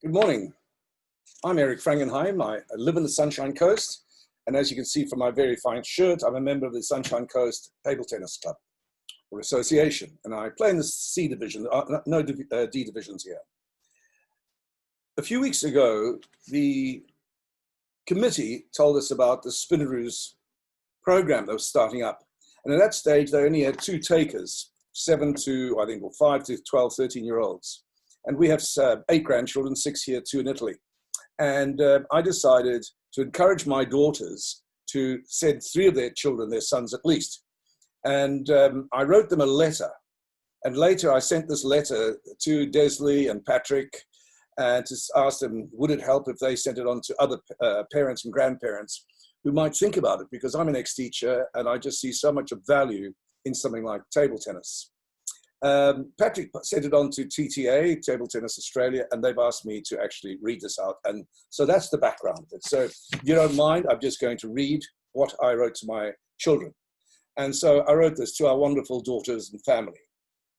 Good morning. I'm Frangenheim. I live in the Sunshine Coast. And as you can see from my very fine shirt, I'm a member of the Sunshine Coast Table Tennis Club or Association. And I play in the C division, no D divisions here. A few weeks ago, the committee told us about the Spinneroos program that was starting up. And at that stage, they only had 2 takers, 5 to 12, 13-year-olds. And we have 8 grandchildren, 6 here, 2 in Italy. And I decided to encourage my daughters to send 3 of their children, their sons at least. And I wrote them a letter. And later I sent this letter to Desley and Patrick and to ask them, would it help if they sent it on to other parents and grandparents who might think about it? Because I'm an ex-teacher and I just see so much of value in something like table tennis. Patrick sent it on to TTA, Table Tennis Australia, and they've asked me to actually read this out. And so that's the background of it. So if you don't mind, I'm just going to read what I wrote to my children. And so I wrote this to our wonderful daughters and family.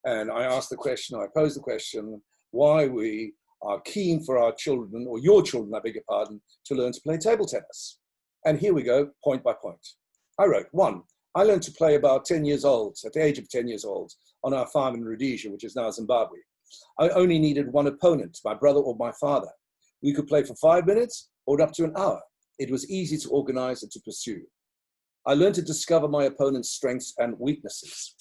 And I asked the question, I posed the question, why we are keen for our children, or your children, I beg your pardon, to learn to play table tennis. And here we go, point by point. I wrote, 1, I learned to play about 10 years old, at the age of 10 years old, on our farm in Rhodesia, which is now Zimbabwe. I only needed one opponent, my brother or my father. We could play for 5 minutes or up to an hour. It was easy to organize and to pursue. I learned to discover my opponent's strengths and weaknesses.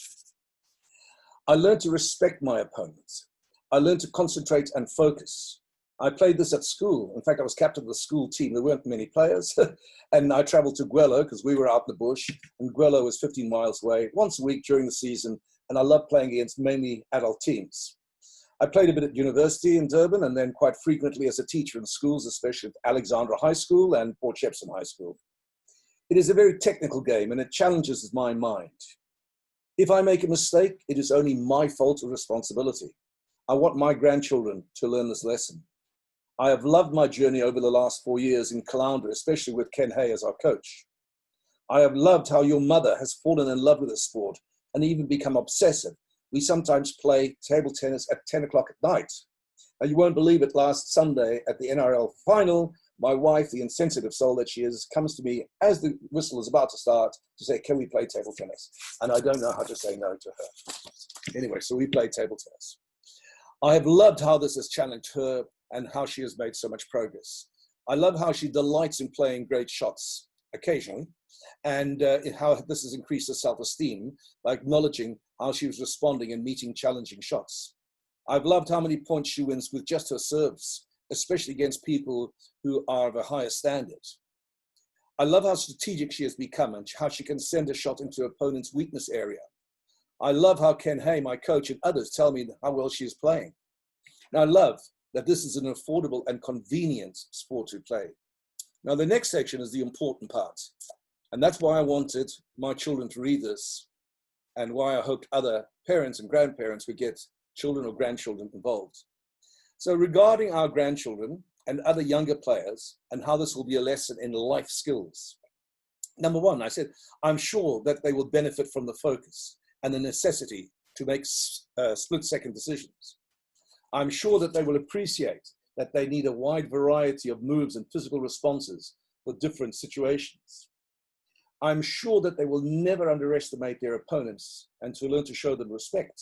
I learned to respect my opponents. I learned to concentrate and focus. I played this at school. In fact, I was captain of the school team. There weren't many players. And I traveled to Gwello because we were out in the bush. And Gwello was 15 miles away, once a week during the season. And I loved playing against mainly adult teams. I played a bit at university in Durban and then quite frequently as a teacher in schools, especially at Alexandra High School and Port Shepstone High School. It is a very technical game and it challenges my mind. If I make a mistake, it is only my fault or responsibility. I want my grandchildren to learn this lesson. I have loved my journey over the last 4 years in Caloundra, especially with Ken Hay as our coach. I have loved how your mother has fallen in love with the sport and even become obsessive. We sometimes play table tennis at 10 o'clock at night. And you won't believe it, last Sunday at the NRL final, my wife, the insensitive soul that she is, comes to me as the whistle is about to start to say, can we play table tennis? And I don't know how to say no to her. Anyway, so we play table tennis. I have loved how this has challenged her and how she has made so much progress. I love how she delights in playing great shots occasionally, and how this has increased her self-esteem by acknowledging how she was responding and meeting challenging shots. I've loved how many points she wins with just her serves, especially against people who are of a higher standard. I love how strategic she has become and how she can send a shot into her opponent's weakness area. I love how Ken Hay, my coach, and others tell me how well she is playing. And I love that this is an affordable and convenient sport to play. Now, the next section is the important part. And that's why I wanted my children to read this and why I hoped other parents and grandparents would get children or grandchildren involved. So regarding our grandchildren and other younger players and how this will be a lesson in life skills. Number 1, I said, I'm sure that they will benefit from the focus and the necessity to make split-second decisions. I'm sure that they will appreciate that they need a wide variety of moves and physical responses for different situations. I'm sure that they will never underestimate their opponents and to learn to show them respect.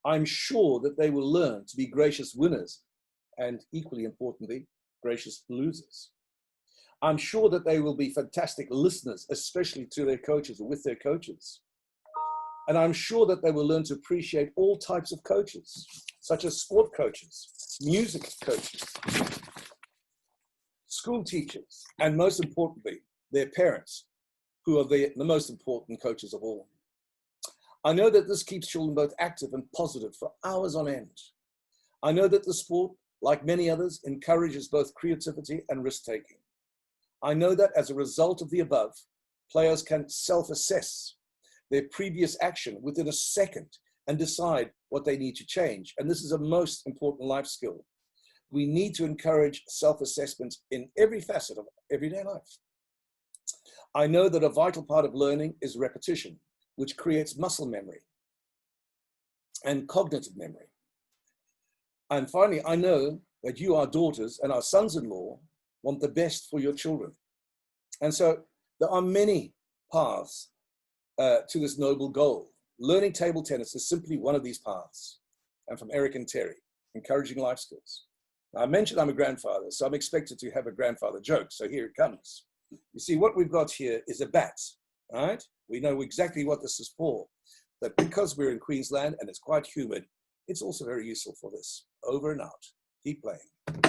I'm sure that they will learn to be gracious winners and, equally importantly, gracious losers. I'm sure that they will be fantastic listeners, especially to their coaches or with their coaches. And I'm sure that they will learn to appreciate all types of coaches, such as sport coaches, music coaches, school teachers, and most importantly, their parents, who are the most important coaches of all. I know that this keeps children both active and positive for hours on end. I know that the sport, like many others, encourages both creativity and risk-taking. I know that as a result of the above, players can self-assess their previous action within a second and decide what they need to change. And this is a most important life skill. We need to encourage self-assessment in every facet of everyday life. I know that a vital part of learning is repetition, which creates muscle memory and cognitive memory. And finally, I know that you, our daughters and our sons-in-law, want the best for your children. And so there are many paths to this noble goal. Learning table tennis is simply one of these paths. And from Eric and Terry, encouraging life skills. Now, I mentioned I'm a grandfather, so I'm expected to have a grandfather joke. So here it comes. You see, what we've got here is a bat, right? We know exactly what this is for. But because we're in Queensland and it's quite humid, it's also very useful for this. Over and out. Keep playing.